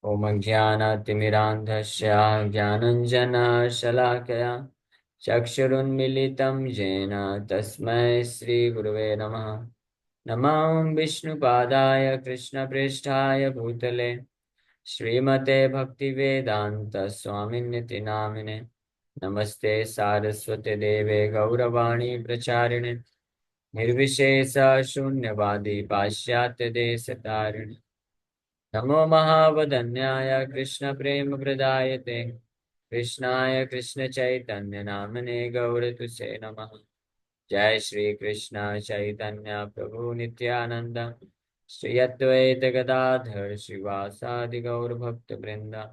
ॐ ज्ञानतिमिरान्धस्य ज्ञानञ्जनशलाकया चक्षुरुन्मिलितं येन तस्मै श्रीगुरुवे नमः। नमः विष्णुपादाय कृष्णप्रेष्ठाय भूतले श्रीमते भक्तिवेदान्त स्वामिन्निति नामिने। नमस्ते सारस्वते देवे गौरवाणी प्रचारिणे निर्विशेष शून्यवादी पाश्चात्य देशतारिणे। नमो महावदन्याय कृष्ण प्रेम प्रदायते कृष्णाय कृष्ण चैतन्य नामने गौरतुसे नमः। जय श्री कृष्ण चैतन्य प्रभु नित्यानंद श्री अद्वैत गदाधर श्रीवासादि गौर भक्त वृंदा।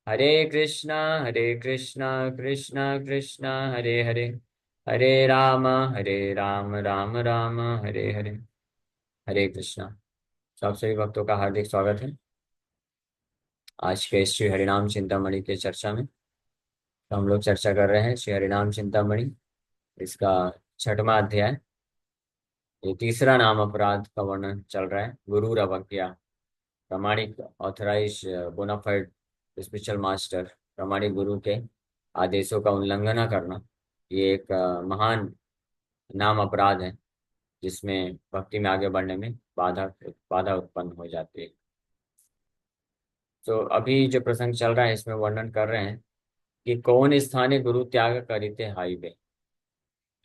हरे कृष्णा कृष्णा कृष्णा हरे हरे, हरे राम राम राम हरे हरे। हरे कृष्णा। सब सभी भक्तों का हार्दिक स्वागत है आज के श्री हरिनाम चिंतामणि के चर्चा में। तो हम लोग चर्चा कर रहे हैं श्री हरिनाम चिंतामणि, इसका छठवां अध्याय। ये तीसरा नाम अपराध का वर्णन चल रहा है। गुरु अवज्ञा, प्रामाणिक ऑथराइज बोनाफाइड स्पिरिचुअल मास्टर, प्रामाणिक गुरु के आदेशों का उल्लंघन करना, ये एक महान नाम अपराध है जिसमें भक्ति में आगे बढ़ने में बाधा बाधा उत्पन्न हो जाती है। तो अभी जो प्रसंग चल रहा है इसमें वर्णन कर रहे हैं कि कौन स्थाने गुरु त्याग करिते हाइवे।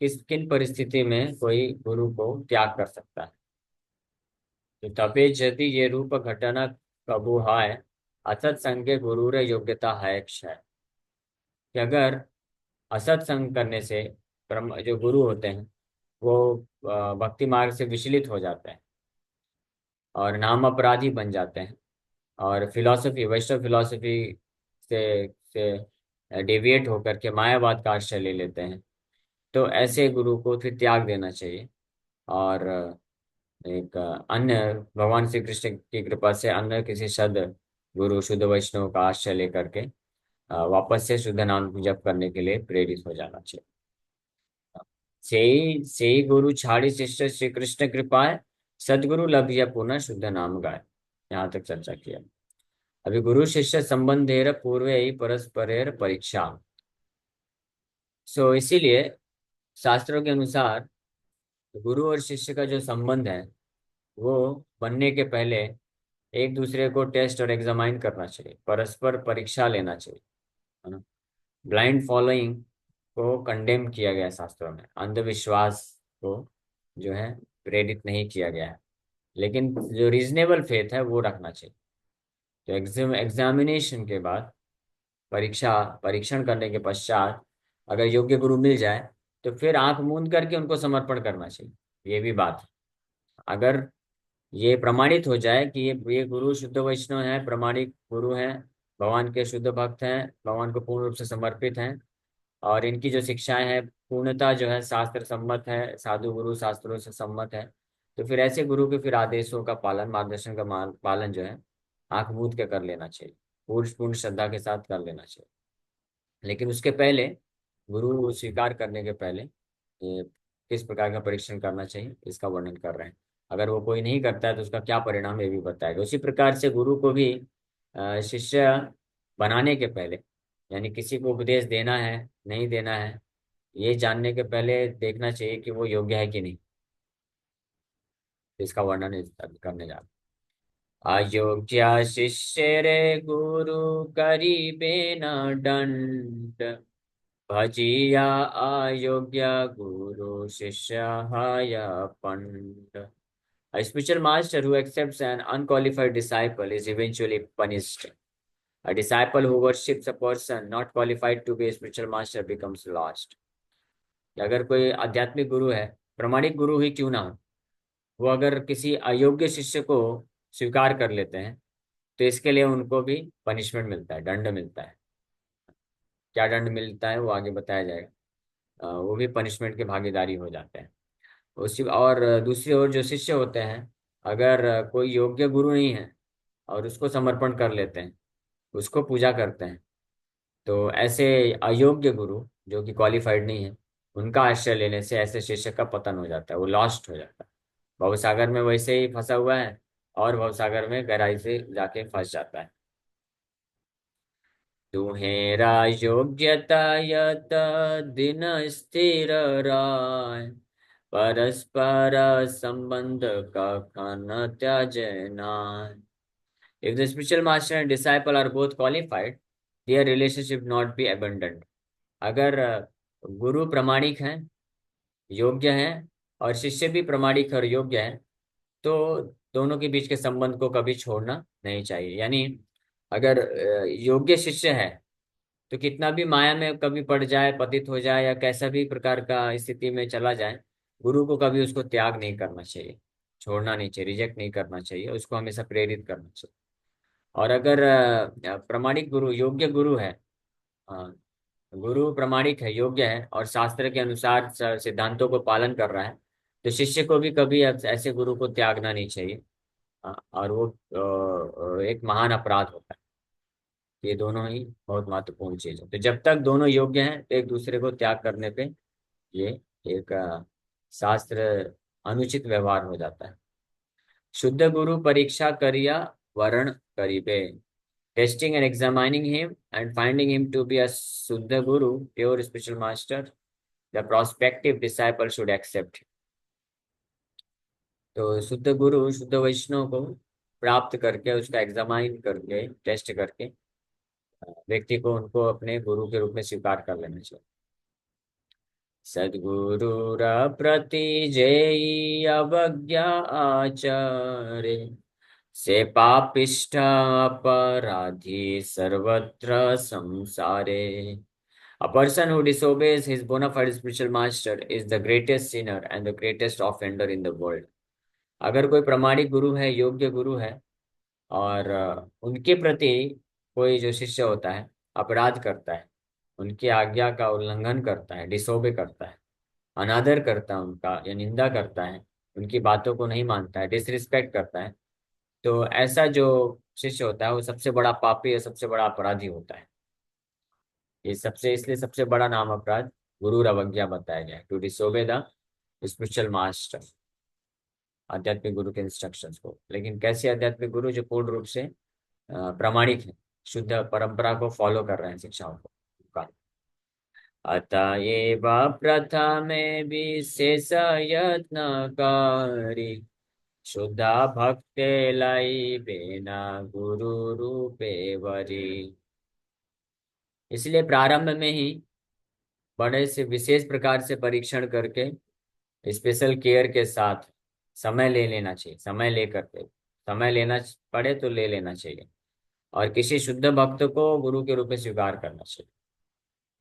किस किन परिस्थिति में कोई गुरु को त्याग कर सकता है। तो तबे यदि ये रूप घटना कबू है असत संगे गुरु रे योग्यता है क्षय। कि अगर असत संग करने से जो गुरु होते हैं वो भक्ति मार्ग से विचलित हो जाते हैं और नाम अपराधी बन जाते हैं और फिलॉसफी, वैष्णव फिलॉसफी से डेविएट होकर के मायावाद का आश्रय ले लेते हैं, तो ऐसे गुरु को फिर त्याग देना चाहिए और एक अन्य भगवान श्री कृष्ण की कृपा से अन्य किसी सद गुरु शुद्ध वैष्णव का आश्रय लेकर के वापस से शुद्ध नाम जप करने के लिए प्रेरित हो जाना चाहिए। से ही गुरु छाड़ी शिष्य श्री कृष्ण कृपाए सदगुरु लभिया पुनः शुद्ध नाम गाय। यहाँ तक चर्चा किया। अभी गुरु शिष्य संबंधेर पूर्वे ही परस्परेर परीक्षा। इसीलिए शास्त्रों के अनुसार गुरु और शिष्य का जो संबंध है वो बनने के पहले एक दूसरे को टेस्ट और एग्जामाइन करना चाहिए, परस्पर परीक्षा लेना चाहिए, है ना। ब्लाइंड फॉलोइंग को कंडेम किया गया है शास्त्रों में, अंधविश्वास को जो है प्रेरित नहीं किया गया है, लेकिन जो रीजनेबल फेथ है वो रखना चाहिए। तो एग्जामिनेशन के बाद, परीक्षण करने के पश्चात अगर योग्य गुरु मिल जाए तो फिर आंख मूंद करके उनको समर्पण करना चाहिए। ये भी बात है। अगर ये प्रमाणित हो जाए कि ये गुरु शुद्ध वैष्णव है, प्रमाणिक गुरु हैं, भगवान के शुद्ध भक्त हैं, भगवान को पूर्ण रूप से समर्पित हैं और इनकी जो शिक्षाएं हैं पूर्णतः जो है शास्त्र सम्मत है, साधु गुरु शास्त्रों से सम्मत है, तो फिर ऐसे गुरु के फिर आदेशों का पालन, मार्गदर्शन का पालन जो है आंख मूंद के कर लेना चाहिए, पूर्ण पूर्ण श्रद्धा के साथ कर लेना चाहिए। लेकिन उसके पहले, गुरु स्वीकार करने के पहले ये किस प्रकार का परीक्षण करना चाहिए इसका वर्णन कर रहे हैं। अगर वो कोई नहीं करता है तो उसका क्या परिणाम ये भी बताएगा। उसी प्रकार से गुरु को भी शिष्य बनाने के पहले, यानी किसी को उपदेश देना है नहीं देना है ये जानने के पहले देखना चाहिए कि वो योग्य है कि नहीं। इसका वर्णन करने जा रहे हैं। अयोग्य शिष्य रे गुरु करीबे न दंड भजिया अयोग्य गुरु शिष्य हाय पंड। A spiritual master who accepts an unqualified disciple is eventually punished. A disciple who worships a person not qualified to be a spiritual master becomes lost. अगर कोई आध्यात्मिक गुरु है, प्रामाणिक गुरु ही क्यों ना हो, वो अगर किसी अयोग्य शिष्य को स्वीकार कर लेते हैं तो इसके लिए उनको भी पनिशमेंट मिलता है, दंड मिलता है। क्या दंड मिलता है वो आगे बताया जाएगा। वो भी पनिशमेंट के भागीदारी हो जाते हैं। उसी और दूसरी ओर जो शिष्य होते हैं, अगर कोई योग्य गुरु नहीं है और उसको समर्पण कर लेते हैं, उसको पूजा करते हैं, तो ऐसे अयोग्य गुरु जो कि क्वालिफाइड नहीं है उनका आश्रय लेने से ऐसे शिष्य का पतन हो जाता है, वो लॉस्ट हो जाता है। भवसागर में वैसे ही फंसा हुआ है और भवसागर में गहराई से जाके फंस जाता है। तुम्हेरा योग्यता यत दिन स्थिर राय, परस्पर संबंध का खन त्यजना। If the spiritual master and disciple are both qualified, their relationship not be abandoned. अगर गुरु प्रमाणिक हैं, योग्य हैं, और शिष्य भी प्रमाणिक और योग्य है, तो दोनों के बीच के संबंध को कभी छोड़ना नहीं चाहिए। यानी अगर योग्य शिष्य है तो कितना भी माया में कभी पड़ जाए, पतित हो जाए, या कैसा भी प्रकार का स्थिति में चला जाए, गुरु को कभी उसको त्याग नहीं करना चाहिए, छोड़ना नहीं चाहिए, रिजेक्ट नहीं करना चाहिए, उसको हमेशा प्रेरित करना चाहिए। और अगर प्रमाणिक गुरु, योग्य गुरु है, अ, गुरु प्रमाणिक है, योग्य है, और शास्त्र के अनुसार सिद्धांतों को पालन कर रहा है, तो शिष्य को भी कभी ऐसे गुरु को त्यागना नहीं चाहिए। और वो एक महान अपराध होता है। ये दोनों ही बहुत महत्वपूर्ण चीज है। तो जब तक दोनों योग्य हैं तो एक दूसरे को त्याग करने पे ये एक शास्त्र अनुचित व्यवहार हो जाता है। शुद्ध गुरु परीक्षा करिया वरण करीबे, testing and examining him and finding him to be a shuddha guru, pure spiritual master, the prospective disciple should accept. तो शुद्ध गुरु, शुद्ध वैष्णव को प्राप्त करके, उसका एग्जामाइन करके, टेस्ट करके, व्यक्ति को उनको अपने गुरु के रूप में स्वीकार कर लेना चाहिए। सद्गुरुर प्रति जेयी अवज्ञा आचरे, से पापिष्ठ अपराधी सर्वत्र संसारे। A person who disobeys his bona fide spiritual master is the greatest sinner and the greatest offender in the world. अगर कोई प्रमाणिक गुरु है, योग्य गुरु है, और उनके प्रति कोई जो शिष्य होता है अपराध करता है, उनकी आज्ञा का उल्लंघन करता है, डिसोबे करता है, अनादर करता है उनका, या निंदा करता है, उनकी बातों को नहीं मानता है, डिसरिस्पेक्ट करता है, तो ऐसा जो शिष्य होता है वो सबसे बड़ा पापी या सबसे बड़ा अपराधी होता है। ये सबसे, इसलिए सबसे बड़ा नाम अपराध गुरु अवज्ञा बताया गया, to disobey the spiritual master, आध्यात्मिक गुरु के इंस्ट्रक्शंस को। लेकिन कैसे आध्यात्मिक गुरु? जो पूर्ण रूप से प्रामाणिक है, शुद्ध परंपरा को फॉलो कर रहे हैं, शिक्षाओं को। अतएव प्रथमे विशेष यत्नकारी, शुद्धा भक्ते लाई बिना गुरु रूपे वरी। इसलिए प्रारंभ में ही बड़े से विशेष प्रकार से परीक्षण करके, स्पेशल केयर के साथ समय ले लेना चाहिए, समय लेकर के, समय लेना पड़े तो ले लेना चाहिए, और किसी शुद्ध भक्त को गुरु के रूप में स्वीकार करना चाहिए।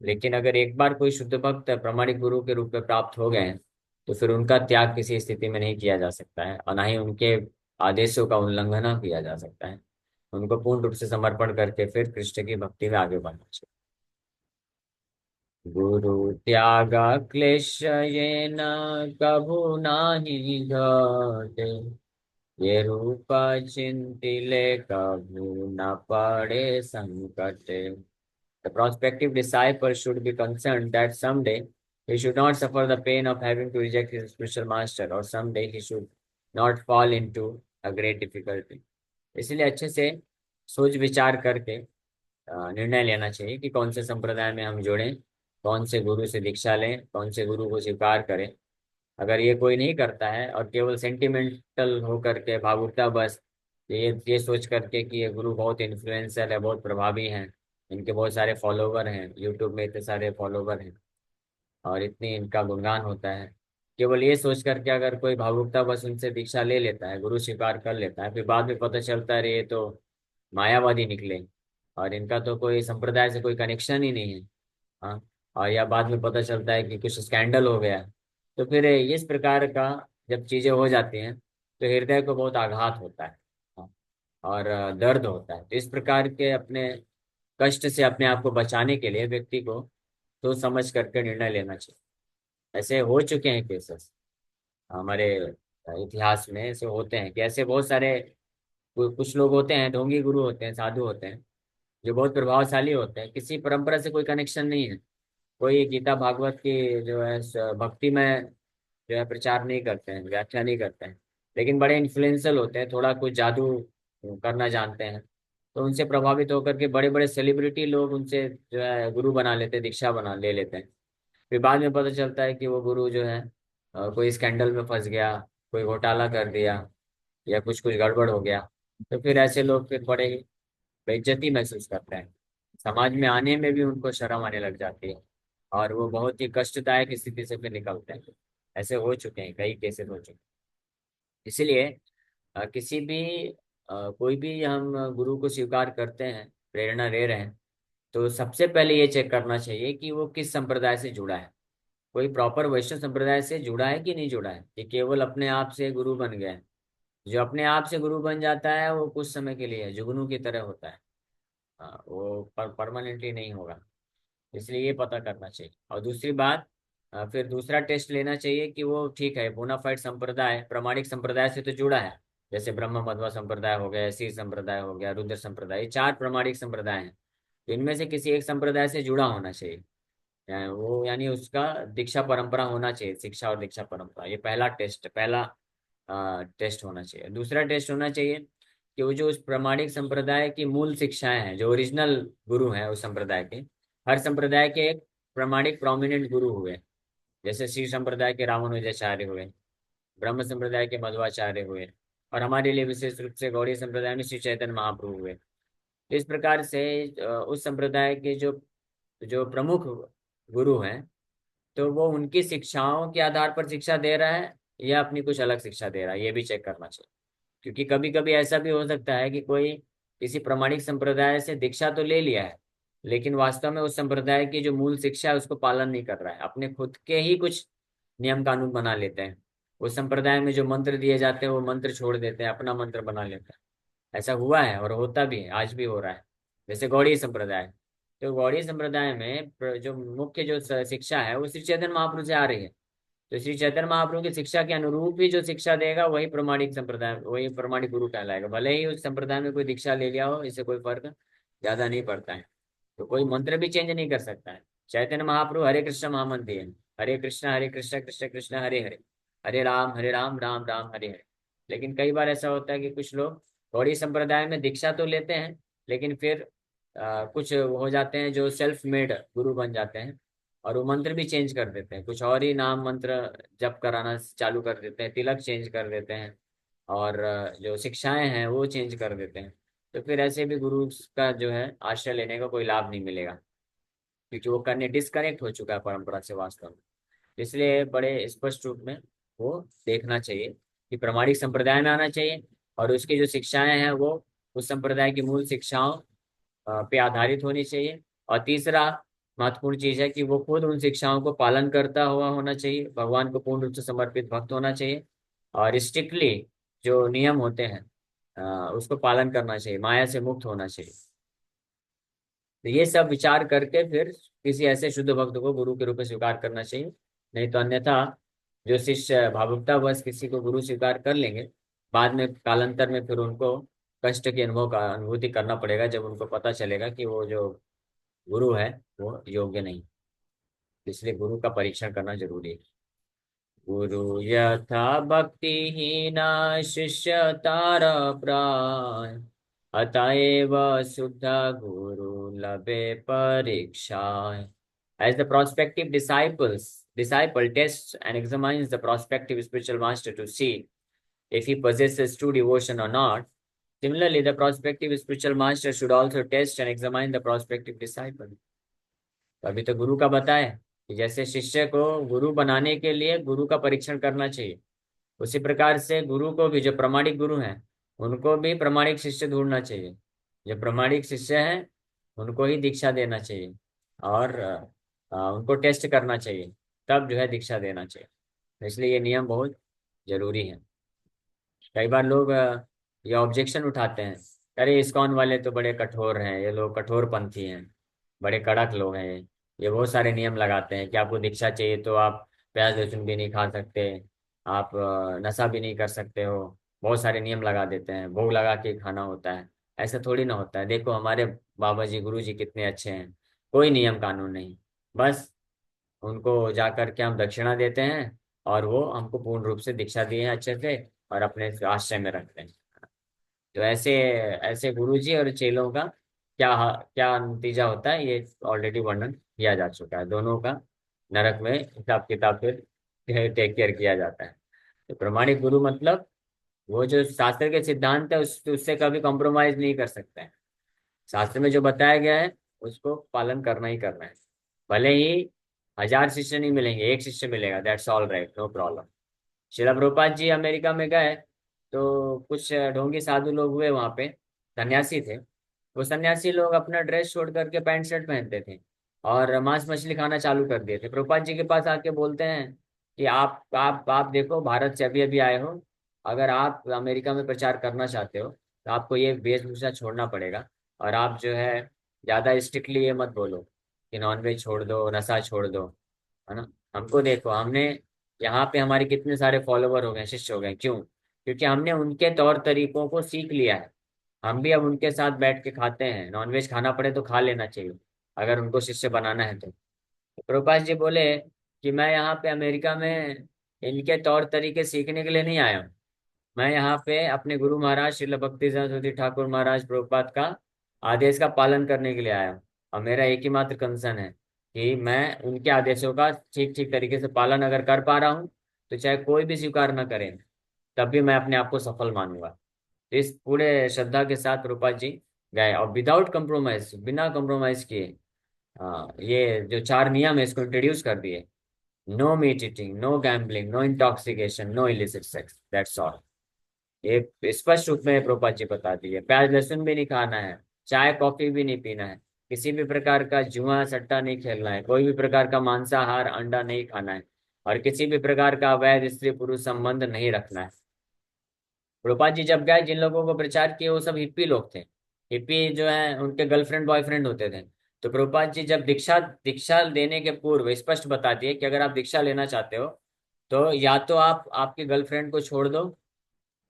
लेकिन अगर एक बार कोई शुद्ध भक्त प्रमाणिक गुरु के रूप में प्राप्त हो गए हैं, तो फिर उनका त्याग किसी स्थिति में नहीं किया जा सकता है, और ना ही उनके आदेशों का उल्लंघन किया जा सकता है। उनको पूर्ण रूप से समर्पण करके फिर कृष्ण की भक्ति में आगे बढ़ना चाहिए। गुरु त्याग क्लेश ये न कभू नाही घटे, ये रूप चिंतिले कभू न पड़े संकटे। The prospective disciple should be concerned that someday he should not suffer the pain of having to reject his spiritual master, or someday he should not fall into a great difficulty. इसलिए अच्छे से सोच विचार करके निर्णय लेना चाहिए कि कौन से संप्रदाय में हम जुड़ें, कौन से गुरु से दीक्षा लें, कौन से गुरु को स्वीकार करें। अगर ये कोई नहीं करता है और केवल सेंटिमेंटल होकर के, भावुकता बस, ये सोच करके कि ये गुरु बहुत इन्फ्लुएंसर है, बहुत प्रभावी हैं, इनके बहुत सारे फॉलोवर हैं, यूट्यूब में इतने सारे फॉलोवर हैं और इतनी इनका गुणगान होता है, केवल ये सोच करके अगर कोई भावुकता बस उनसे दीक्षा ले लेता है, गुरु स्वीकार कर लेता है, फिर बाद में पता चलता है ये तो मायावादी निकले और इनका तो कोई संप्रदाय से कोई कनेक्शन ही नहीं है, हाँ, और या बाद में पता चलता है कि कुछ स्कैंडल हो गया, तो फिर इस प्रकार का जब चीजें हो जाती हैं तो हृदय को बहुत आघात होता है, हाँ, और दर्द होता है। तो इस प्रकार के अपने कष्ट से अपने आप को बचाने के लिए व्यक्ति को तो समझ करके निर्णय लेना चाहिए। ऐसे हो चुके हैं केसेस हमारे इतिहास में, ऐसे होते हैं कि ऐसे बहुत सारे कुछ लोग होते हैं, ढोंगी गुरु होते हैं, साधु होते हैं, जो बहुत प्रभावशाली होते हैं, किसी परंपरा से कोई कनेक्शन नहीं है, कोई गीता भागवत की जो है भक्ति में जो है प्रचार नहीं करते हैं, व्याख्या नहीं करते हैं, लेकिन बड़े इन्फ्लुएंशियल होते हैं, थोड़ा कुछ जादू करना जानते हैं, तो उनसे प्रभावित होकर के बड़े बड़े सेलिब्रिटी लोग उनसे जो है गुरु बना लेते हैं, दीक्षा बना ले लेते हैं। फिर बाद में पता चलता है कि वो गुरु जो है कोई स्कैंडल में फंस गया, कोई घोटाला कर दिया, या कुछ कुछ गड़बड़ हो गया। तो फिर ऐसे लोग फिर बड़े ही बेइज्जती महसूस करते हैं, समाज में आने में भी उनको शर्म आने लग जाती है, और वो बहुत ही कष्टदायक स्थिति से फिर निकलते हैं। ऐसे हो चुके हैं, कई केसेस हो चुके हैं। इसीलिए किसी भी कोई भी हम गुरु को स्वीकार करते हैं, प्रेरणा ले रहे हैं, तो सबसे पहले ये चेक करना चाहिए कि वो किस संप्रदाय से जुड़ा है। कोई प्रॉपर वैष्णव संप्रदाय से जुड़ा है कि नहीं जुड़ा है, कि केवल अपने आप से गुरु बन गया है। जो अपने आप से गुरु बन जाता है वो कुछ समय के लिए है, जुगनू की तरह होता है। वो परमानेंटली नहीं होगा। इसलिए ये पता करना चाहिए। और दूसरी बात, फिर दूसरा टेस्ट लेना चाहिए कि वो ठीक है, बोनाफाइड संप्रदाय प्रामाणिक संप्रदाय से तो जुड़ा है। जैसे ब्रह्म मध्वा संप्रदाय हो गया, सी संप्रदाय हो गया, रुद्र संप्रदाय, ये चार प्रामाणिक संप्रदाय हैं। तो इनमें से किसी एक संप्रदाय से जुड़ा होना चाहिए। वो यानी उसका दीक्षा परंपरा होना चाहिए, शिक्षा और दीक्षा परंपरा। ये पहला टेस्ट, पहला टेस्ट होना चाहिए। दूसरा टेस्ट होना चाहिए कि वो जो उस प्रामाणिक संप्रदाय की मूल शिक्षाएं हैं, जो ओरिजिनल गुरु हैं उस संप्रदाय के। हर संप्रदाय के एक प्रामाणिक प्रोमिनेंट गुरु हुए। जैसे श्री संप्रदाय के रामानुजाचार्य हुए, ब्रह्म संप्रदाय के मध्वाचार्य हुए, और हमारे लिए विशेष रूप से गौड़ीय संप्रदाय में श्री चैतन्य महाप्रभु हुए। तो इस प्रकार से उस संप्रदाय के जो जो प्रमुख गुरु हैं, तो वो उनकी शिक्षाओं के आधार पर शिक्षा दे रहा है या अपनी कुछ अलग शिक्षा दे रहा है, ये भी चेक करना चाहिए। क्योंकि कभी कभी ऐसा भी हो सकता है कि कोई किसी प्रामाणिक संप्रदाय से दीक्षा तो ले लिया है, लेकिन वास्तव में उस संप्रदाय की जो मूल शिक्षा है उसको पालन नहीं कर रहा है, अपने खुद के ही कुछ नियम कानून बना लेते हैं। उस संप्रदाय में जो मंत्र दिए जाते हैं वो मंत्र छोड़ देते हैं, अपना मंत्र बना लेते हैं। ऐसा हुआ है और होता भी है, आज भी हो रहा है। जैसे गौड़ीय संप्रदाय, तो गौड़ीय संप्रदाय में जो मुख्य जो शिक्षा है वो श्री चैतन्य महाप्रभु से आ रही है। तो श्री चैतन्य महाप्रभु की शिक्षा के अनुरूप ही जो शिक्षा देगा वही प्रमाणिक संप्रदाय, वही प्रमाणिक गुरु कहलाएगा। भले ही उस संप्रदाय में कोई दीक्षा ले लिया हो, इससे कोई फर्क ज्यादा नहीं पड़ता है। तो कोई मंत्र भी चेंज नहीं कर सकता है। चैतन्य महाप्रभु हरे कृष्ण महामंत्र है, हरे कृष्ण कृष्ण कृष्ण हरे हरे, हरे राम राम राम हरे हरे। लेकिन कई बार ऐसा होता है कि कुछ लोग गौड़ी संप्रदाय में दीक्षा तो लेते हैं, लेकिन फिर कुछ हो जाते हैं जो सेल्फ मेड गुरु बन जाते हैं, और वो मंत्र भी चेंज कर देते हैं, कुछ और ही नाम मंत्र जप कराना चालू कर देते हैं, तिलक चेंज कर देते हैं, और जो शिक्षाएं हैं वो चेंज कर देते हैं। तो फिर ऐसे भी गुरु का जो है आश्रय लेने का कोई लाभ नहीं मिलेगा, क्योंकि वो करने डिस्कनेक्ट हो चुका है परंपरा से वास्तव में। इसलिए बड़े स्पष्ट रूप में वो देखना चाहिए कि प्रामाणिक संप्रदाय में आना चाहिए, और उसकी जो शिक्षाएं हैं वो उस संप्रदाय की मूल शिक्षाओं पे आधारित होनी चाहिए। और तीसरा महत्वपूर्ण चीज है कि वो खुद उन शिक्षाओं को पालन करता हुआ होना चाहिए, भगवान को पूर्ण रूप से समर्पित भक्त होना चाहिए, और स्ट्रिक्टली जो नियम होते हैं उसको पालन करना चाहिए, माया से मुक्त होना चाहिए। तो ये सब विचार करके फिर किसी ऐसे शुद्ध भक्त को गुरु के रूप में स्वीकार करना चाहिए। नहीं तो अन्यथा जो शिष्य भावुकतावश किसी को गुरु स्वीकार कर लेंगे, बाद में कालांतर में फिर उनको कष्ट की अनुभूति करना पड़ेगा, जब उनको पता चलेगा कि वो जो गुरु है वो योग्य नहीं। इसलिए गुरु का परीक्षण करना जरूरी है। गुरु यथा भक्तिहीना शिष्य तार प्राय, अतएव शुद्ध गुरु लभे परीक्षाय। As the prospective disciple tests and examines the prospective spiritual master to see if he possesses true devotion or not, similarly the prospective spiritual master should also test and examine the prospective disciple. तो अभी तो गुरु का बताए कि जैसे शिष्य को गुरु बनाने के लिए गुरु का परीक्षण करना चाहिए, उसी प्रकार से गुरु को भी, जो प्रामाणिक गुरु हैं उनको भी प्रामाणिक शिष्य ढूंढना चाहिए। जो प्रामाणिक शिष्य हैं उनको ही दीक्षा देना चाहिए, और उनको टेस्ट करना चाहिए, तब जो है दीक्षा देना चाहिए। इसलिए ये नियम बहुत जरूरी है। कई बार लोग ये ऑब्जेक्शन उठाते हैं, अरे इस्कॉन वाले तो बड़े कठोर हैं, ये लोग कठोरपंथी हैं, बड़े कड़क लोग हैं, ये बहुत सारे नियम लगाते हैं कि आपको दीक्षा चाहिए तो आप प्याज लहसुन भी नहीं खा सकते, आप नशा भी नहीं कर सकते हो, बहुत सारे नियम लगा देते हैं, भोग लगा के खाना होता है। ऐसा थोड़ी ना होता है। देखो हमारे बाबा जी गुरु जी कितने अच्छे हैं, कोई नियम कानून नहीं, बस उनको जा करके हम दक्षिणा देते हैं, और वो हमको पूर्ण रूप से दीक्षा दिए हैं अच्छे से, और अपने आश्रय में रखते हैं। तो ऐसे ऐसे गुरुजी और चेलों का क्या क्या नतीजा होता है, ये ऑलरेडी वर्णन किया जा चुका है। दोनों का नरक में हिसाब किताब फिर टेक केयर किया जाता है। तो प्रमाणिक गुरु मतलब वो जो शास्त्र के सिद्धांत है उससे कभी कॉम्प्रोमाइज नहीं कर सकते हैं। शास्त्र में जो बताया गया है उसको पालन करना ही करना है। भले ही 1000 शिष्य नहीं मिलेंगे, एक शिष्य मिलेगा, that's all right, no problem. Srila Prabhupada ji America में गए तो कुछ ढोंगी साधु लोग हुए वहां पे, सन्यासी थे। वो सन्यासी लोग अपना ड्रेस छोड़ करके पैंट शर्ट पहनते थे और मांस मछली खाना चालू कर दिए थे। प्रभुपाद जी के पास आके बोलते हैं कि आप देखो, भारत से अभी अभी आए हो, अगर आप अमेरिका में प्रचार करना चाहते हो तो आपको ये वेशभूषा छोड़ना पड़ेगा। और आप जो है ज्यादा स्ट्रिक्टली ये मत बोलो कि नॉनवेज छोड़ दो, नशा छोड़ दो, है ना। हमको देखो, हमने यहाँ पे हमारे कितने सारे फॉलोवर हो गए, शिष्य हो गए, क्यों? क्योंकि हमने उनके तौर तरीकों को सीख लिया है। हम भी अब उनके साथ बैठ के खाते हैं, नॉनवेज खाना पड़े तो खा लेना चाहिए अगर उनको शिष्य बनाना है तो। प्रभुपाद जी बोले कि मैं यहाँ पे अमेरिका में इनके तौर तरीके सीखने के लिए नहीं आया हूँ। मैं यहाँ पे अपने गुरु महाराज श्रील भक्ति सरस्वती ठाकुर महाराज प्रभुपाद का आदेश का पालन करने के लिए आया हूँ। और मेरा एक ही मात्र कंसर्न है कि मैं उनके आदेशों का ठीक ठीक तरीके से पालन अगर कर पा रहा हूँ तो चाहे कोई भी स्वीकार न करे, तब भी मैं अपने आप को सफल मानूंगा। तो इस पूरे श्रद्धा के साथ प्रभुपाद जी गए और विदाउट कम्प्रोमाइज, बिना कम्प्रोमाइज किए, ये जो 4 नियम है इसको इंट्रोड्यूस कर दिए। No meat eating, no gambling, no intoxication, no illicit sex, that's all. ये स्पष्ट रूप में प्रभुपाद जी बता दिए। प्याज लहसुन भी नहीं खाना है, चाय कॉफी भी नहीं पीना है, किसी भी प्रकार का जुआ सट्टा नहीं खेलना है, कोई भी प्रकार का मांसाहार अंडा नहीं खाना है, और किसी भी प्रकार का अवैध स्त्री पुरुष संबंध नहीं रखना है। प्रभुपाद जी जब गए, जिन लोगों को प्रचार किए वो सब हिप्पी लोग थे। हिप्पी जो है उनके गर्लफ्रेंड बॉयफ्रेंड होते थे। तो प्रभुपाद जी जब दीक्षा दीक्षा देने के पूर्व स्पष्ट बता दिए कि अगर आप दीक्षा लेना चाहते हो तो या तो आप आपकी गर्लफ्रेंड को छोड़ दो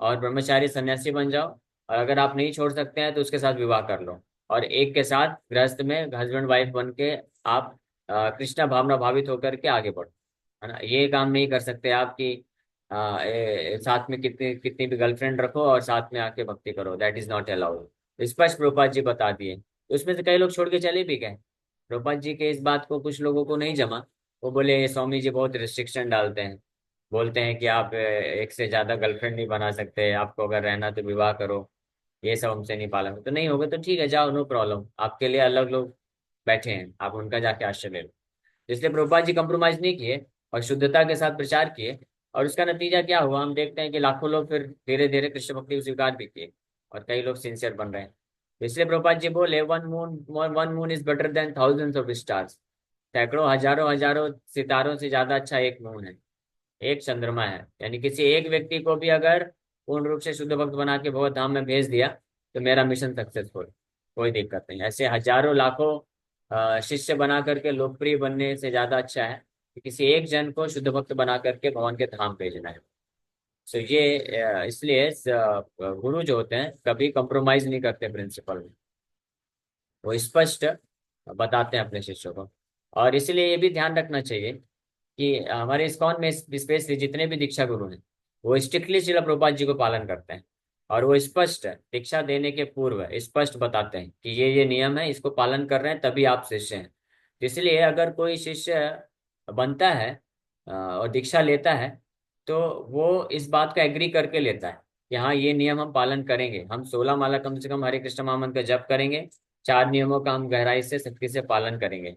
और ब्रह्मचारी सन्यासी बन जाओ, और अगर आप नहीं छोड़ सकते हैं तो उसके साथ विवाह कर लो, और एक के साथ गृहस्थ में हस्बैंड वाइफ बन के आप कृष्णा भावना भावित होकर के आगे बढ़ो, है ना। ये काम नहीं कर सकते आप कि साथ में कितनी कितनी भी गर्लफ्रेंड रखो और साथ में आके भक्ति करो, दैट इज नॉट अलाउड। स्पष्ट प्रभुपाद जी बता दिए। उसमें से कई लोग छोड़ के चले भी गए। प्रभुपाद जी के इस बात को कुछ लोगों को नहीं जमा। वो बोले ये स्वामी जी बहुत रिस्ट्रिक्शन डालते हैं, बोलते हैं कि आप एक से ज्यादा गर्लफ्रेंड नहीं बना सकते, आपको अगर रहना तो विवाह करो, ये सब हमसे नहीं पालन। तो नहीं होगा तो ठीक है, जाओ, नो प्रॉब्लम, आपके लिए अलग लोग बैठे हैं, आप उनका जाके आश्रय ले लो। इसलिए प्रभुपाद जी कंप्रोमाइज नहीं किए और शुद्धता के साथ प्रचार किए। और उसका नतीजा क्या हुआ, हम देखते हैं कि लाखों लोग फिर धीरे धीरे कृष्ण भक्ति को स्वीकार भी किए और कई लोग सिंसियर बन रहे हैं। इसलिए प्रभुपाद जी बोले one moon is better than thousands of stars. सैकड़ों हजारों हजारों सितारों से ज्यादा अच्छा एक मून है, एक चंद्रमा है। यानी किसी एक व्यक्ति को भी अगर पूर्ण रूप से शुद्ध भक्त बना के भगवत धाम में भेज दिया तो मेरा मिशन सक्सेसफुल, कोई दिक्कत नहीं। ऐसे हजारों लाखों शिष्य बना करके लोकप्रिय बनने से ज्यादा अच्छा है कि किसी एक जन को शुद्ध भक्त बना करके भगवान के धाम भेजना है। सो ये इसलिए गुरु जो होते हैं कभी कंप्रोमाइज नहीं करते प्रिंसिपल में, वो स्पष्ट बताते हैं अपने शिष्यों को। और इसलिए ये भी ध्यान रखना चाहिए कि हमारे इस्कॉन में स्पेशली जितने भी दीक्षा गुरु हैं वो स्ट्रिक्टली श्रील प्रभुपाद जी को पालन करते हैं। और वो स्पष्ट दीक्षा देने के पूर्व स्पष्ट बताते हैं कि ये नियम है, इसको पालन कर रहे हैं तभी आप शिष्य हैं। तो इसलिए अगर कोई शिष्य बनता है और दीक्षा लेता है तो वो इस बात का एग्री करके लेता है कि हाँ ये नियम हम पालन करेंगे, हम 16 माला कम से कम हरे कृष्ण महामंत्र का जप करेंगे, 4 नियमों का हम गहराई से सख्ती से पालन करेंगे।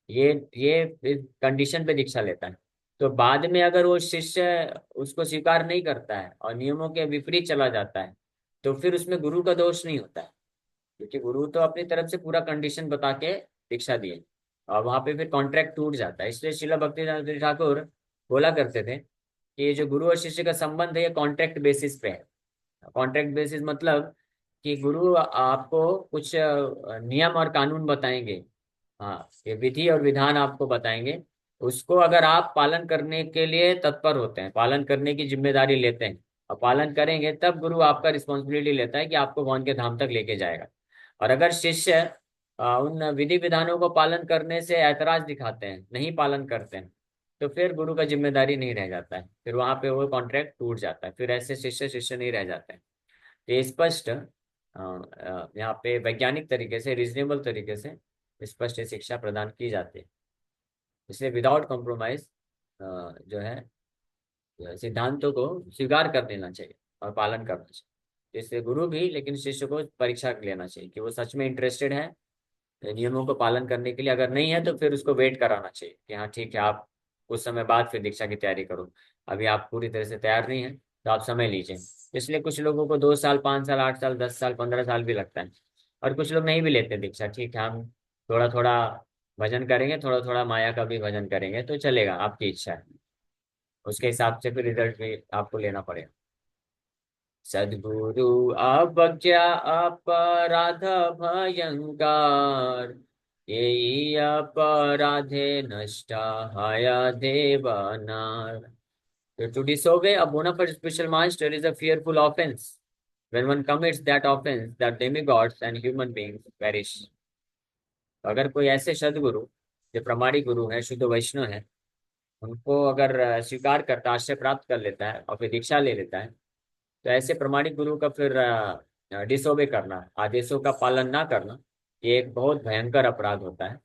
ये कंडीशन पे दीक्षा लेता है। तो बाद में अगर वो शिष्य उसको स्वीकार नहीं करता है और नियमों के विपरीत चला जाता है तो फिर उसमें गुरु का दोष नहीं होता है, क्योंकि गुरु तो अपनी तरफ से पूरा कंडीशन बता के दीक्षा दिए और वहां पे फिर कॉन्ट्रैक्ट टूट जाता है। इसलिए शिला भक्ति ठाकुर बोला करते थे कि ये जो गुरु और शिष्य का संबंध है ये कॉन्ट्रैक्ट बेसिस पे है। कॉन्ट्रैक्ट बेसिस मतलब कि गुरु आपको कुछ नियम और कानून बताएंगे, हाँ ये विधि और विधान आपको बताएंगे, उसको अगर आप पालन करने के लिए तत्पर होते हैं, पालन करने की जिम्मेदारी लेते हैं और पालन करेंगे, तब गुरु आपका रिस्पॉन्सिबिलिटी लेता है कि आपको भगवान के धाम तक लेके जाएगा। और अगर शिष्य उन विधि विधानों को पालन करने से ऐतराज दिखाते हैं, नहीं पालन करते हैं, तो फिर गुरु का जिम्मेदारी नहीं रह जाता है, फिर वहां पे वो कॉन्ट्रैक्ट टूट जाता है, फिर ऐसे शिष्य शिष्य नहीं रह जाते हैं। तो ये स्पष्ट यहाँ पे वैज्ञानिक तरीके से, रीजनेबल तरीके से स्पष्ट शिक्षा प्रदान की जाती है। इसलिए विदाउट कॉम्प्रोमाइज जो है सिद्धांतों को स्वीकार कर लेना चाहिए और पालन करना चाहिए। जैसे गुरु भी, लेकिन शिष्य को परीक्षा लेना चाहिए कि वो सच में इंटरेस्टेड है नियमों को पालन करने के लिए। अगर नहीं है तो फिर उसको वेट कराना चाहिए कि हाँ ठीक है, आप कुछ समय बाद फिर दीक्षा की तैयारी करो, अभी आप पूरी तरह से तैयार नहीं है तो आप समय लीजिए। इसलिए कुछ लोगों को 2 साल, 5 साल, 8 साल, 10 साल, 15 साल भी लगता है। और कुछ लोग नहीं भी लेते दीक्षा, ठीक है हम थोड़ा थोड़ा भजन करेंगे, थोड़ा थोड़ा माया का भी भजन करेंगे तो चलेगा, आपकी इच्छा है। उसके हिसाब से फिर रिजल्ट भी आपको लेना पड़ेगा। सद्गुरु अवज्ञा अपराध भयंकर, यही अपराधे नष्टा हया देवानार। To disobey a bona fide spiritual master is a fearful offense. When one commits that offense, the demigods and human beings perish. तो अगर कोई ऐसे सदगुरु जो प्रमाणिक गुरु है, शुद्ध वैष्णव है, उनको अगर स्वीकार करता, आश्रय प्राप्त कर लेता है और फिर दीक्षा ले लेता है, तो ऐसे प्रमाणिक गुरु का फिर डिसोबे करना, आदेशों का पालन ना करना, ये एक बहुत भयंकर अपराध होता है।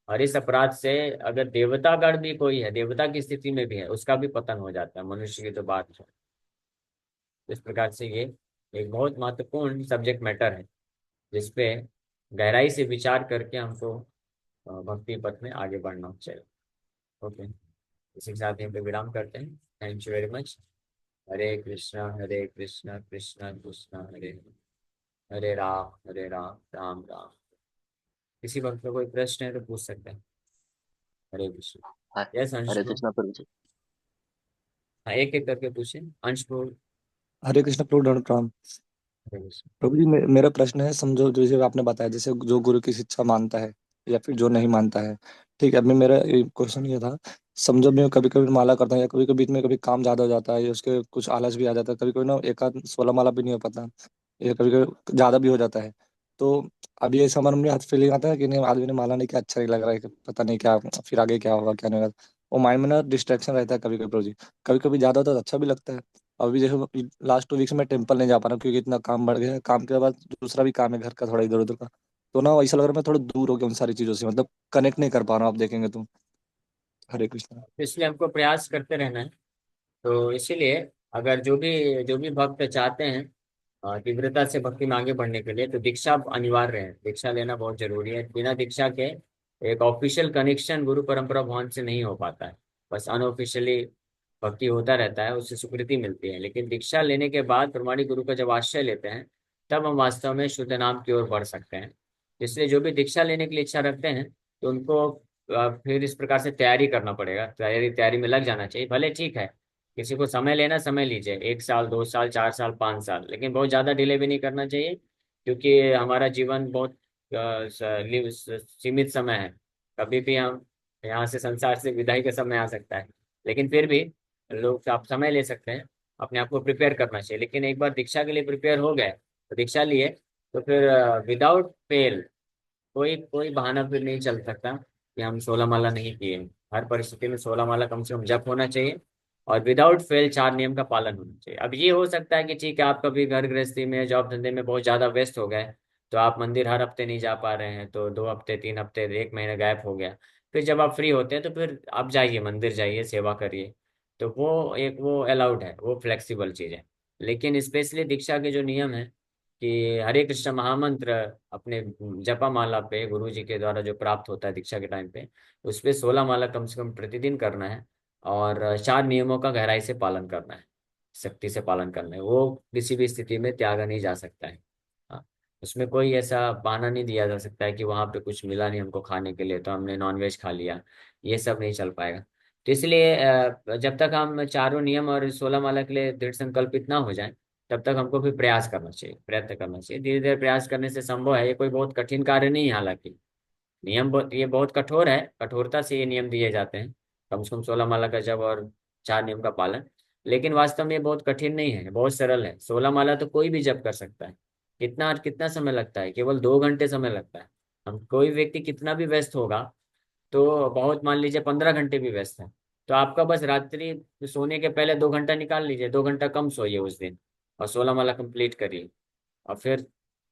और इस अपराध से अगर देवतागण भी कोई है, देवता की स्थिति में भी है, उसका भी पतन हो जाता है, मनुष्य की तो बात है। इस प्रकार से ये एक बहुत महत्वपूर्ण सब्जेक्ट मैटर है, जिसपे गहराई से विचार करके हमको भक्ति पथ में आगे बढ़ना चाहिए। ओके, इसी के साथ यहीं पे विराम करते हैं। Thank you very much. हरे कृष्णा कृष्णा कृष्णा हरे हरे, हरे राम राम राम। किसी वक्त में कोई प्रश्न है तो पूछ सकते हैं। हरे कृष्ण। हाँ, यस हरे अंशु। कृष्णा प्रभु जी। हाँ, एक एक करके पूछे। अंश को। हरे कृष्ण प्रभु दंड प्रणाम। हरे कृष्ण। प्रभु जी मेरा प्रश्न है, समझो जैसे आपने बताया, जैसे जो गुरु की शिक्षा मानता है या फिर जो नहीं मानता है, ठीक है। अभी मेरा क्वेश्चन ये था, समझो मैं कभी कभी माला करता हूँ या कभी कभी बीच में कभी काम ज्यादा हो जाता है या उसके कुछ आलस भी आ जाता है, कभी कभी ना एक आध 16 माला भी नहीं हो पाता, या कभी कभी ज्यादा भी हो जाता है। तो अभी ऐसा मन में फीलिंग आता है कि नहीं, आदमी ने माला नहीं किया, अच्छा नहीं लग रहा है, कि पता नहीं क्या फिर आगे क्या होगा क्या नहीं होगा। वो माइंड में ना डिस्ट्रैक्शन रहता है कभी कभी प्रभु जी। कभी कभी ज्यादा होता है तो अच्छा भी लगता है। अभी जैसे लास्ट 2 वीक्स में टेम्पल नहीं जा पा रहा हूँ क्योंकि इतना काम बढ़ गया है, काम के बाद दूसरा भी काम है घर का थोड़ा इधर उधर का। तो ना ऐसा लग रहा है मैं थोड़ा दूर हो गया उन सारी चीजों से, मतलब कनेक्ट नहीं कर पा रहा हूँ, आप देखेंगे तो। हरे कृष्णा। इसलिए हमको प्रयास करते रहना है। तो इसीलिए अगर जो भी भक्त चाहते हैं तीव्रता से भक्ति में आगे बढ़ने के लिए, तो दीक्षा अनिवार्य है। दीक्षा लेना बहुत जरूरी है। बिना दीक्षा के एक ऑफिशियल कनेक्शन गुरु परंपरा भवन से नहीं हो पाता है। बस अनऑफिशियली भक्ति होता रहता है, उससे स्वीकृति मिलती है। लेकिन दीक्षा लेने के बाद प्रमाणिक गुरु का जब आश्रय लेते हैं, तब हम वास्तव में शुद्ध नाम की ओर बढ़ सकते हैं। इसलिए जो भी दीक्षा लेने की इच्छा रखते हैं, तो उनको फिर इस प्रकार से तैयारी करना पड़ेगा। तैयारी में लग जाना चाहिए। भले ठीक है, किसी को समय लेना, समय लीजिए, 1 साल, 2 साल, 4 साल, 5 साल, लेकिन बहुत ज्यादा डिले भी नहीं करना चाहिए। क्योंकि हमारा जीवन बहुत सीमित समय है। कभी भी हम यहाँ से, संसार से विदाई का समय आ सकता है। लेकिन फिर भी लोग, आप समय ले सकते हैं, अपने आप को प्रिपेयर करना चाहिए। लेकिन एक बार दीक्षा के लिए प्रिपेयर हो गए, तो दीक्षा लिए, तो फिर विदाउट फेल कोई कोई बहाना फिर नहीं चल सकता कि हम 16 माला नहीं किए। हर परिस्थिति में 16 माला कम से कम जप होना चाहिए, और विदाउट फेल 4 नियम का पालन होना चाहिए। अब ये हो सकता है कि ठीक है, आप कभी घर गृहस्थी में, जॉब धंधे में बहुत ज्यादा व्यस्त हो गए, तो आप मंदिर हर हफ्ते नहीं जा पा रहे हैं, तो 2 हफ्ते, 3 हफ्ते, 1 महीना गैप हो गया। फिर जब आप फ्री होते हैं तो फिर आप जाइए, मंदिर जाइए, सेवा करिए। तो वो अलाउड है, वो फ्लेक्सिबल चीज है। लेकिन स्पेशली दीक्षा के जो नियम है कि हरे कृष्ण महामंत्र अपने जपा माला पे, गुरु जी के द्वारा जो प्राप्त होता है दीक्षा के टाइम पे, उस पे 16 माला कम से कम प्रतिदिन करना है। और 4 नियमों का गहराई से पालन करना है, सख्ती से पालन करना है। वो किसी भी स्थिति में त्यागा नहीं जा सकता है। हाँ, उसमें कोई ऐसा बहाना नहीं दिया जा सकता है कि वहां पे कुछ मिला नहीं हमको खाने के लिए तो हमने नॉनवेज खा लिया। ये सब नहीं चल पाएगा। तो इसलिए जब तक हम चारों नियम और 16 माला के लिए दृढ़ संकल्पित ना हो जाए, तब तक हमको भी प्रयास करना चाहिए, प्रयत्न करना चाहिए। धीरे धीरे प्रयास करने से संभव है। ये कोई बहुत कठिन कार्य नहीं है। हालांकि ये बहुत कठोर है, कठोरता से ये नियम दिए जाते हैं, कम से कम 16 माला का जप और 4 नियम का पालन। लेकिन वास्तव में ये बहुत कठिन नहीं है, बहुत सरल है। 16 माला तो कोई भी जप कर सकता है। कितना कितना समय लगता है? केवल 2 घंटे समय लगता है। हम, कोई व्यक्ति कितना भी व्यस्त होगा, तो बहुत, मान लीजिए 15 घंटे भी व्यस्त है, तो आपका बस रात्रि सोने के पहले 2 घंटा निकाल लीजिए, 2 घंटा कम सोइए उस दिन, और 16 माला कंप्लीट करिए। और फिर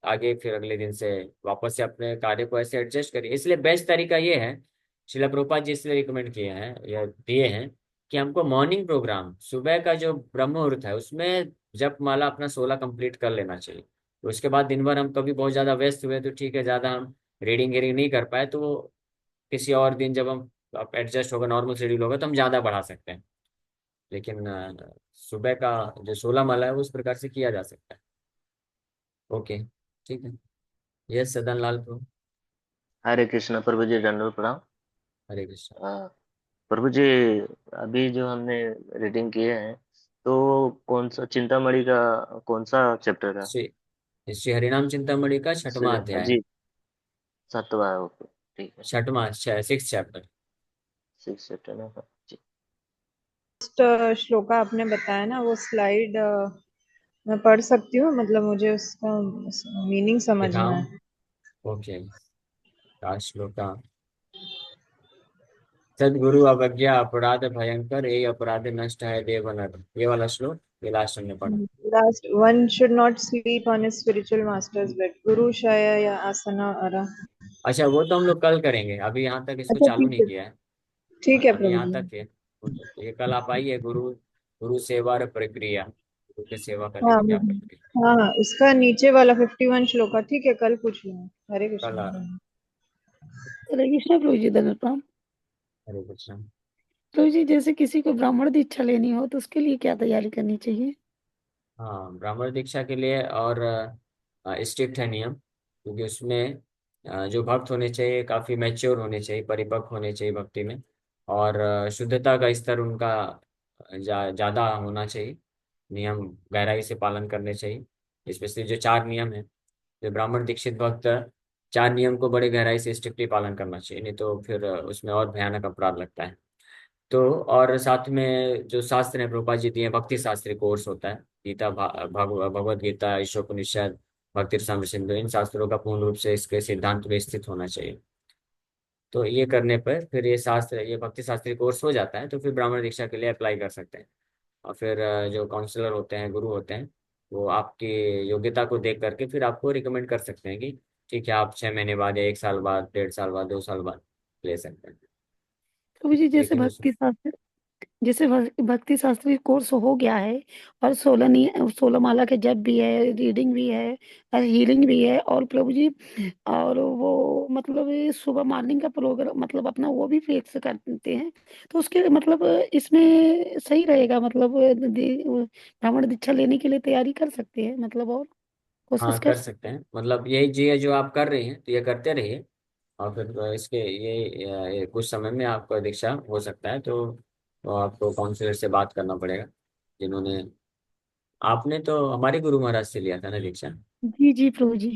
आगे फिर अगले दिन से वापस से अपने कार्य को ऐसे एडजस्ट करिए। इसलिए बेस्ट तरीका ये है, शिला प्रभुपाद जी इसलिए रिकमेंड किए हैं या दिए हैं कि हमको मॉर्निंग प्रोग्राम सुबह का जो ब्रह्म मुहूर्त है उसमें जप माला अपना 16 कंप्लीट कर लेना चाहिए। तो उसके बाद दिन भर हम कभी बहुत ज्यादा व्यस्त हुए तो ठीक है, ज्यादा हम रीडिंग वीडिंग नहीं कर पाए तो किसी और दिन जब हम एडजस्ट होगा, नॉर्मल शेड्यूल होगा तो हम ज्यादा बढ़ा सकते हैं। लेकिन सुबह का जो 16 माला है वो उस प्रकार से किया जा सकता है। ओके, ठीक है। यस सदन लाल प्रभु। हरे कृष्ण प्रभु जी, दंडवत प्रणाम। हरे कृष्ण। हाँ, प्रभु जी, अभी जो हमने रीडिंग किए हैं, तो कौन सा चिंतामणि का कौन सा चैप्टर था? श्री श्री हरिनाम चिंतामणि का छठवां अध्याय है। जी, सातवां, ओके, ठीक है। छठवां, सिक्स चैप्टर। सिक्स चैप्टर ना जी। श्लोका आपने बताया ना, वो स्लाइड मैं पढ़ सकती हूँ? मतलब मुझे उसका मीनिंग समझना दिखाओ। है। ओके। का श्लोका। सदगुरु अवज्ञा अपराध भयंकर, ये अपराध नष्ट है देव नर। ये वाला श्लोक ये लास्ट हमने पढ़ा। Last, one should not sleep on his spiritual masters bed, गुरु शया या आसना अरा। अच्छा, वो तो हम लोग कल करेंगे, अभी यहाँ तक इसको अच्छा चालू ठीक नहीं है, किया है। ठीक है अभी प्रभु यहाँ जी। तक है। ये कल आप आइए, गुरु गुरु सेवा और प्रक्रिया, गुरु की सेवा करने हाँ की क्या प्रक्रिया। हाँ हाँ, उसका नीचे वाला 51 श्लोका, ठीक है, कल पूछ लूंगा। हरे कल आ कृष्ण। रहा। हरे कृष्ण प्रभु जी, धन्यवाद प्रणाम। हरे कृष्ण। प्रभु जी, जैसे किसी को ब्राह्मण दीक्षा लेनी हो तो उसके लिए क्या तैयारी करनी चाहिए? हाँ, ब्राह्मण दीक्षा के लिए और स्ट्रिक्ट है नियम, क्योंकि उसमें जो भक्त होने चाहिए काफी मैच्योर होने चाहिए, परिपक्व होने चाहिए भक्ति में। और शुद्धता का स्तर उनका ज्यादा होना चाहिए। नियम गहराई से पालन करने चाहिए, स्पेशली जो चार नियम है। जो ब्राह्मण दीक्षित भक्त चार नियम को बड़े गहराई से स्ट्रिक्टली पालन करना चाहिए, नहीं तो फिर उसमें और भयानक अपराध लगता है। तो और साथ में जो शास्त्र है प्रभुपाद जी दिए हैं, भक्ति शास्त्री कोर्स होता है, गीता भगवत गीता, ईशोपनिषद, भक्ति रसायन सिंधु, इन शास्त्रों का पूर्ण रूप से इसके सिद्धांत में स्थित होना चाहिए। तो ये करने पर फिर ये शास्त्र, ये भक्ति शास्त्री कोर्स हो जाता है, तो फिर ब्राह्मण दीक्षा के लिए अप्लाई कर सकते हैं। और फिर जो काउंसलर होते हैं, गुरु होते हैं, वो आपकी योग्यता को देख करके फिर आपको रिकमेंड कर सकते हैं कि ठीक है, आप 6 महीने बाद या 1 साल बाद, 1.5 साल बाद, 2 साल बाद ले सकते हैं। प्रभु जी, जैसे लेकिन उस भक्ति शास्त्र, जैसे भक्ति शास्त्री कोर्स हो गया है और 16 माला के जप भी है, रीडिंग भी है और हीलिंग भी है, और प्रभु जी और वो मतलब ये सुबह मॉर्निंग का प्रोग्राम मतलब अपना वो भी फिक्स करते हैं, तो उसके मतलब इसमें सही रहेगा मतलब ब्राह्मण दीक्षा लेने के लिए तैयारी कर सकते हैं मतलब, और कोशिश हाँ, कर कर सकते हैं, मतलब यही चीज है जो आप कर रही हैं तो ये करते रहिए। और फिर इसके ये कुछ समय में आपको दीक्षा हो सकता है, तो आपको काउंसलर से बात करना पड़ेगा, जिन्होंने, आपने तो हमारे गुरु महाराज से लिया था ना दीक्षा। जी जी प्रभु जी।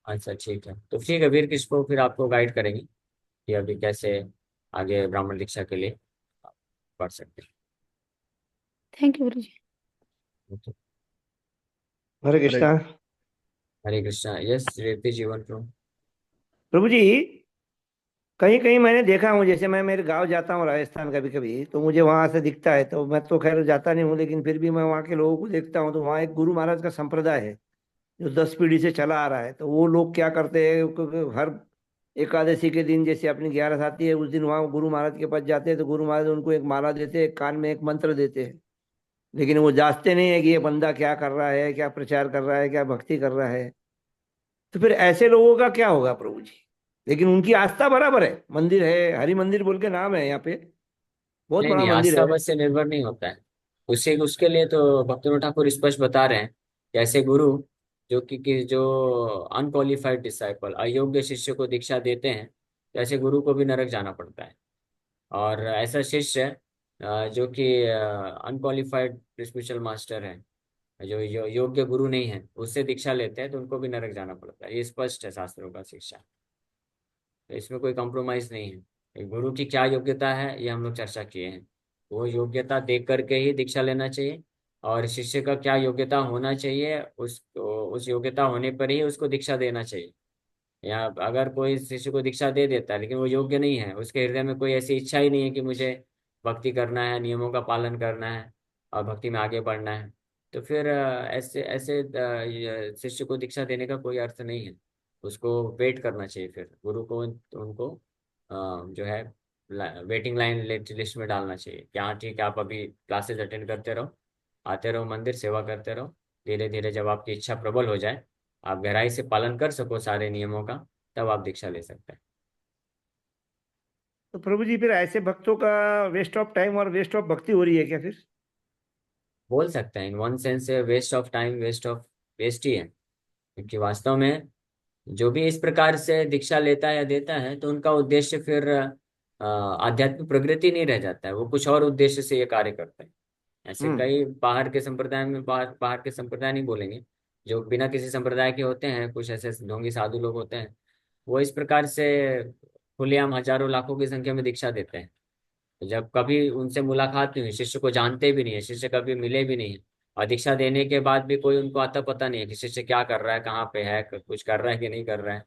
अच्छा, ठीक है, तो ठीक है, फिर किसको फिर आपको गाइड करेंगे कि अभी कैसे आगे ब्राह्मण दीक्षा के लिए पढ़ सकते थैंक यू प्रभु जी। हैं। हरे कृष्णा। हरे कृष्णा। यस, रीति जीवन प्रभु। प्रभु जी, कहीं कहीं मैंने देखा हूँ, जैसे मैं मेरे गांव जाता हूँ राजस्थान कभी कभी, तो मुझे वहां से दिखता है, तो मैं तो खैर जाता नहीं हूँ, लेकिन फिर भी मैं वहाँ के लोगों को देखता हूँ, तो वहाँ एक गुरु महाराज का संप्रदाय है जो 10 पीढ़ी से चला आ रहा है। तो वो लोग क्या करते हैं, क्योंकि हर एकादशी के दिन जैसे अपनी 11 आती है, उस दिन वहाँ गुरु महाराज के पास जाते हैं, तो गुरु महाराज उनको एक माला देते हैं, कान में एक मंत्र देते हैं, लेकिन वो जांचते नहीं है कि ये बंदा क्या कर रहा है, क्या प्रचार कर रहा है, क्या भक्ति कर रहा है। तो फिर ऐसे लोगों का क्या होगा प्रभु जी? लेकिन उनकी आस्था बराबर है, मंदिर है, हरि मंदिर बोल के नाम है यहाँ पे, बहुत नहीं बड़ा नहीं, मंदिर आस्था है। बस से निर्भर नहीं होता है। उसे उसके लिए तो भक्तिनाथ ठाकुर स्पष्ट बता रहे हैं कि ऐसे गुरु जो अनक्वालिफाइड डिसाइपल, अयोग्य शिष्य को दीक्षा देते हैं, तो ऐसे गुरु को भी नरक जाना पड़ता है। और ऐसा शिष्य जो कि अनक्वालिफाइड स्पिरिचुअल मास्टर है, जो योग्य गुरु नहीं है, उससे दीक्षा लेते हैं तो उनको भी नरक जाना पड़ता है। ये स्पष्ट है शास्त्रों का शिक्षा, तो इसमें कोई कॉम्प्रोमाइज नहीं है। एक गुरु की क्या योग्यता है ये हम लोग चर्चा किए हैं, वो योग्यता देख करके ही दीक्षा लेना चाहिए। और शिष्य का क्या योग्यता होना चाहिए, उस योग्यता होने पर ही उसको दीक्षा देना चाहिए। या अगर कोई शिष्य को दीक्षा दे देता है लेकिन वो योग्य नहीं है, उसके हृदय में कोई ऐसी इच्छा ही नहीं है कि मुझे भक्ति करना है, नियमों का पालन करना है और भक्ति में आगे बढ़ना है, तो फिर ऐसे ऐसे शिष्य को दीक्षा देने का कोई अर्थ नहीं है। उसको वेट करना चाहिए, फिर गुरु को उनको जो है वेटिंग लाइन लिस्ट में डालना चाहिए कि हाँ ठीक है, आप अभी क्लासेस अटेंड करते रहो, आते रहो मंदिर, सेवा करते रहो। धीरे धीरे जब आपकी इच्छा प्रबल हो जाए, आप गहराई से पालन कर सको सारे नियमों का, तब आप दीक्षा ले सकते हैं। तो प्रभु जी फिर ऐसे भक्तों का वेस्ट ऑफ टाइम और वेस्ट ऑफ भक्ति हो रही है क्या फिर? बोल सकते हैं इन वन सेंस से वेस्ट ऑफ टाइम, वेस्ट ही है। क्योंकि वास्तव में जो भी इस प्रकार से दीक्षा लेता है या देता है, तो उनका उद्देश्य फिर आध्यात्मिक प्रगति नहीं रह जाता है, वो कुछ और उद्देश्य से ये कार्य करते हैं। ऐसे हम्म। कई बाहर के संप्रदाय में, बाहर के संप्रदाय नहीं बोलेंगे, जो बिना किसी संप्रदाय के होते हैं, कुछ ऐसे ढोंगी साधु लोग होते हैं, वो इस प्रकार से खुलेआम हजारों लाखों की संख्या में दीक्षा देते हैं। तो जब कभी उनसे मुलाकात नहीं हुई, शिष्य को जानते भी नहीं है, शिष्य कभी मिले भी नहीं है, और दीक्षा देने के बाद भी कोई उनको आता पता नहीं है कि शिष्य क्या कर रहा है, कहाँ पे है, कुछ कर रहा है कि नहीं कर रहा है।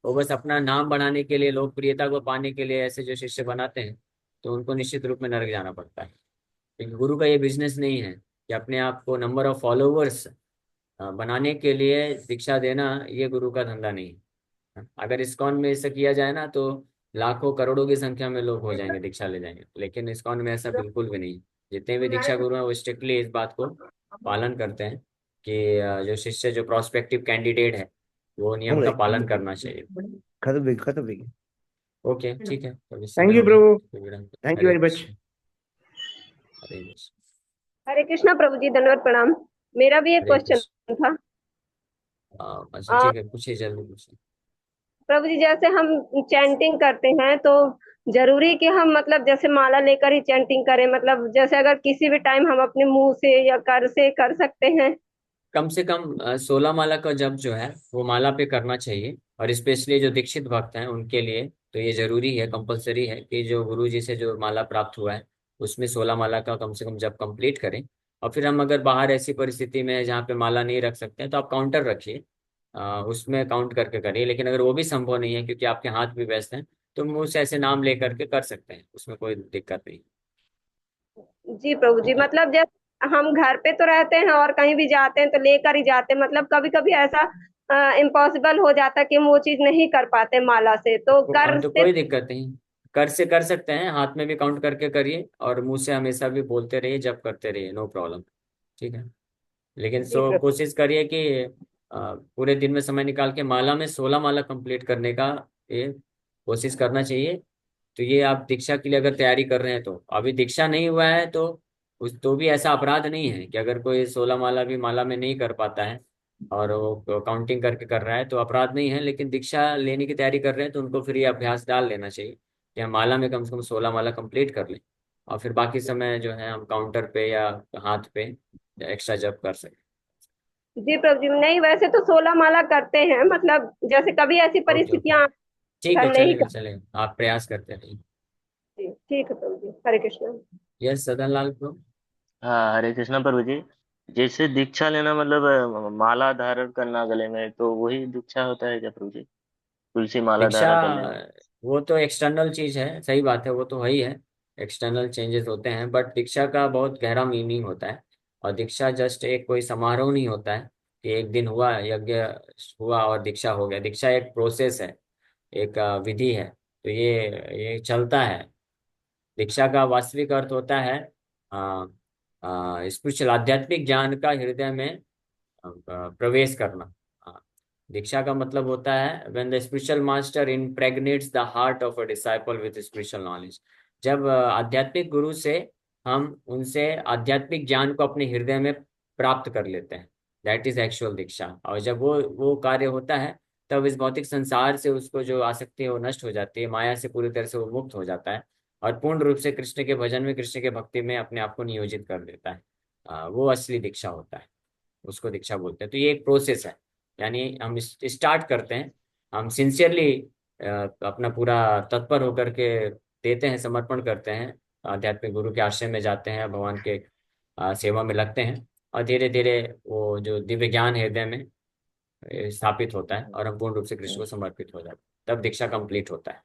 वो बस अपना नाम बढ़ाने के लिए, लोकप्रियता को पाने के लिए ऐसे जो शिष्य बनाते हैं, तो उनको निश्चित रूप में नरक जाना पड़ता है। क्योंकि गुरु का ये बिजनेस नहीं है कि अपने आप को नंबर ऑफ फॉलोवर्स बनाने के लिए दीक्षा देना, ये गुरु का धंधा नहीं है। अगर इस्कॉन में ऐसा किया जाए ना, तो लाखों करोड़ों की संख्या में लोग हो जाएंगे, दीक्षा ले जाएंगे, लेकिन इस्कॉन में ऐसा बिल्कुल भी नहीं। जितने भी दीक्षा गुरु हैं वो स्ट्रिक्टली इस बात को पालन करते हैं कि जो शिष्य, जो प्रोस्पेक्टिव कैंडिडेट है, वो नियम का पालन करना चाहिए। खत्म खत्म भैया। ओके ठीक है, तो इस थैंक समय यू हो गया, प्रभु, तो विराम। थैंक यू हरे वेरी मच। कृष्ण, हरे कृष्ण, हरे कृष्णा प्रभु जी, धन्यवाद प्रणाम। मेरा भी एक हरे क्वेश्चन कृष्ण। था। अच्छा आ, ठीक है, पूछिए, जल्दी पूछिए। प्रभु जी, जैसे हम चैंटिंग करते हैं तो जरूरी कि हम मतलब जैसे माला लेकर ही चैंटिंग करें, मतलब जैसे अगर किसी भी टाइम हम अपने मुंह से या कर से कर सकते हैं? कम से कम 16 माला का जप जो है वो माला पे करना चाहिए, और स्पेशली जो दीक्षित भक्त हैं उनके लिए तो ये जरूरी है, कंपलसरी है कि जो गुरु जी से जो माला प्राप्त हुआ है उसमें 16 माला का कम से कम जप कंप्लीट करें। और फिर हम अगर बाहर ऐसी परिस्थिति में हैं जहाँ पे माला नहीं रख सकते हैं, तो आप काउंटर रखिए, उसमें काउंट करके करिए। लेकिन अगर वो भी संभव नहीं है क्योंकि आपके हाथ भी व्यस्त हैं, तो मुंह से ऐसे नाम ले करके कर सकते हैं, उसमें कोई दिक्कत नहीं। जी प्रभु जी, ठीक है। मतलब जैसे हम घर पे तो रहते हैं और कहीं भी जाते हैं तो लेकर ही जाते हैं, मतलब कभी कभी ऐसा इम्पॉसिबल हो जाता है कि हम वो चीज नहीं कर पाते माला से, तो कर तो से। कोई दिक्कत नहीं, कर से कर सकते हैं, हाथ में भी काउंट करके करिए, और मुंह से हमेशा भी बोलते रहिए, जब करते रहिए, नो प्रॉब्लम। ठीक है। लेकिन जी सो प्रभु। कोशिश करिए कि पूरे दिन में समय निकाल के माला में 16 माला कंप्लीट करने का ये कोशिश करना चाहिए। तो ये आप दीक्षा के लिए अगर तैयारी कर रहे हैं, तो अभी दीक्षा नहीं हुआ है तो उस तो भी ऐसा अपराध नहीं है कि अगर कोई 16 माला भी माला में नहीं कर पाता है और वो काउंटिंग करके कर रहा है, तो अपराध नहीं है। लेकिन दीक्षा लेने की तैयारी कर रहे हैं तो उनको फिर ये अभ्यास डाल लेना चाहिए कि हम माला में कम से कम 16 माला कंप्लीट कर लें, और फिर बाकी समय जो है हम काउंटर पे या हाथ पे एक्स्ट्रा जप कर सकें। जी प्रभु जी, नहीं वैसे तो 16 माला करते हैं, मतलब जैसे कभी ऐसी ओके ओके, परिस्थितियां ठीक हम है, नहीं चलेगा कर। चलेगा, आप प्रयास करते रहिए। जी ठीक है प्रभु जी, हरे कृष्ण। यस सदन लाल को। हाँ, हरे कृष्णा प्रभु जी। जैसे दीक्षा लेना मतलब माला धारण करना गले में, तो वही दीक्षा होता है क्या प्रभु जी? तुलसी माला दीक्षा धारण कर लेना। वो तो एक्सटर्नल चीज है, सही बात है, वो तो वही है, एक्सटर्नल चेंजेस होते हैं, बट दीक्षा का बहुत गहरा मीनिंग होता है। और दीक्षा जस्ट एक कोई समारोह नहीं होता है कि एक दिन हुआ, यज्ञ हुआ और दीक्षा हो गया। दीक्षा एक प्रोसेस है, एक विधि है, तो ये चलता है। दीक्षा का वास्तविक अर्थ होता है स्पिरिचुअल, आध्यात्मिक ज्ञान का हृदय में प्रवेश करना। हाँ, दीक्षा का मतलब होता है when the spiritual master impregnates the heart of a disciple with spiritual knowledge. जब आध्यात्मिक गुरु से हम उनसे आध्यात्मिक ज्ञान को अपने हृदय में प्राप्त कर लेते हैं, दैट इज एक्चुअल दीक्षा। और जब वो कार्य होता है, तब इस भौतिक संसार से उसको जो आसक्ति है वो नष्ट हो जाती है, माया से पूरी तरह से वो मुक्त हो जाता है, और पूर्ण रूप से कृष्ण के भजन में, कृष्ण के भक्ति में अपने आप को नियोजित कर देता है। वो असली दीक्षा होता है, उसको दीक्षा बोलते हैं। तो ये एक प्रोसेस है, यानी हम स्टार्ट करते हैं, हम सिंसियरली अपना पूरा तत्पर होकर के देते हैं, समर्पण करते हैं, आध्यात्मिक गुरु के आश्रय में जाते हैं, भगवान के सेवा में लगते हैं, और धीरे धीरे वो जो दिव्य ज्ञान है हृदय में स्थापित होता है, और हम पूर्ण रूप से कृष्ण को समर्पित हो जाते हैं, तब दीक्षा कंप्लीट होता है।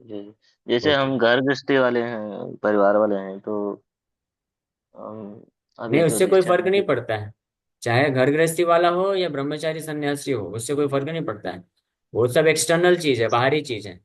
जी। जैसे ओके। हम घर गृहस्थी वाले हैं, परिवार वाले हैं, तो हम नहीं, अभी तो उससे कोई दीक्षा फर्क नहीं नहीं ली। पड़ता है। चाहे घर गृहस्थी वाला हो या ब्रह्मचारी सन्यासी हो, उससे कोई फर्क नहीं पड़ता है। वो सब एक्सटर्नल चीज है, बाहरी चीज है।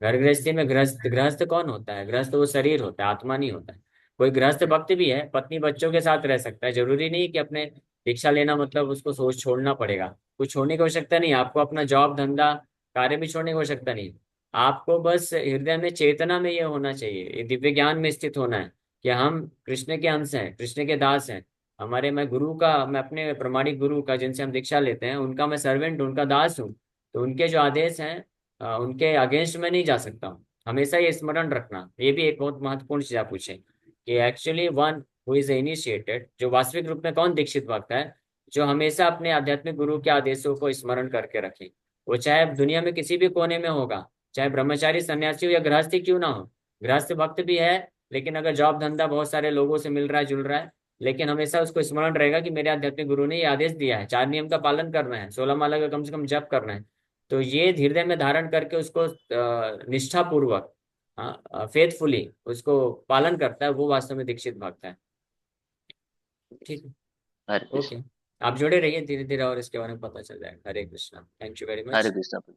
घर गृहस्थी में गृहस्थ गृहस्थ कौन होता है? गृहस्थ वो शरीर होता है, आत्मा नहीं होता है। कोई गृहस्थ भक्त भी है, पत्नी बच्चों के साथ रह सकता है, जरूरी नहीं कि अपने दीक्षा लेना मतलब उसको सोच छोड़ना पड़ेगा। कुछ छोड़ने की आवश्यकता नहीं, आपको अपना जॉब धंधा कार्य भी छोड़ने की आवश्यकता नहीं। आपको बस हृदय में चेतना में ये होना चाहिए, ये दिव्य ज्ञान में स्थित होना है कि हम कृष्ण के अंश हैं, कृष्ण के दास हैं। हमारे, मैं गुरु का, मैं अपने प्रमाणिक गुरु का जिनसे हम दीक्षा लेते हैं उनका मैं सर्वेंट, उनका दास हूँ। तो उनके जो आदेश हैं उनके अगेंस्ट में नहीं जा सकता हूँ। हमेशा ये स्मरण रखना, ये भी एक बहुत महत्वपूर्ण चीज आप पूछे कि actually one who is initiated, जो वास्तविक रूप में कौन दीक्षित भक्त है, जो हमेशा अपने आध्यात्मिक गुरु के आदेशों को स्मरण करके रखे। वो चाहे दुनिया में किसी भी कोने में होगा, चाहे ब्रह्मचारी सन्यासी हो या गृहस्थी क्यों ना हो। गृहस्थ भक्त भी है, लेकिन अगर जॉब धंधा बहुत सारे लोगों से मिल रहा है, जुल रहा है, लेकिन हमेशा उसको स्मरण रहेगा कि मेरे आध्यात्मिक गुरु ने ये आदेश दिया है, 4 नियम का पालन करना है, 16 माला का कम से कम जप करना है। तो ये हृदय में धारण करके उसको निष्ठा पूर्वक, फेथफुली उसको पालन करता है, वो वास्तव में दीक्षित भक्त है। ठीक है। हरे ओके। कृष्ण। आप जुड़े रहिए, धीरे धीरे और इसके बारे में पता चल जाएगा। हरे कृष्णा, थैंक यू वेरी हरे मच। कृष्ण प्रभु।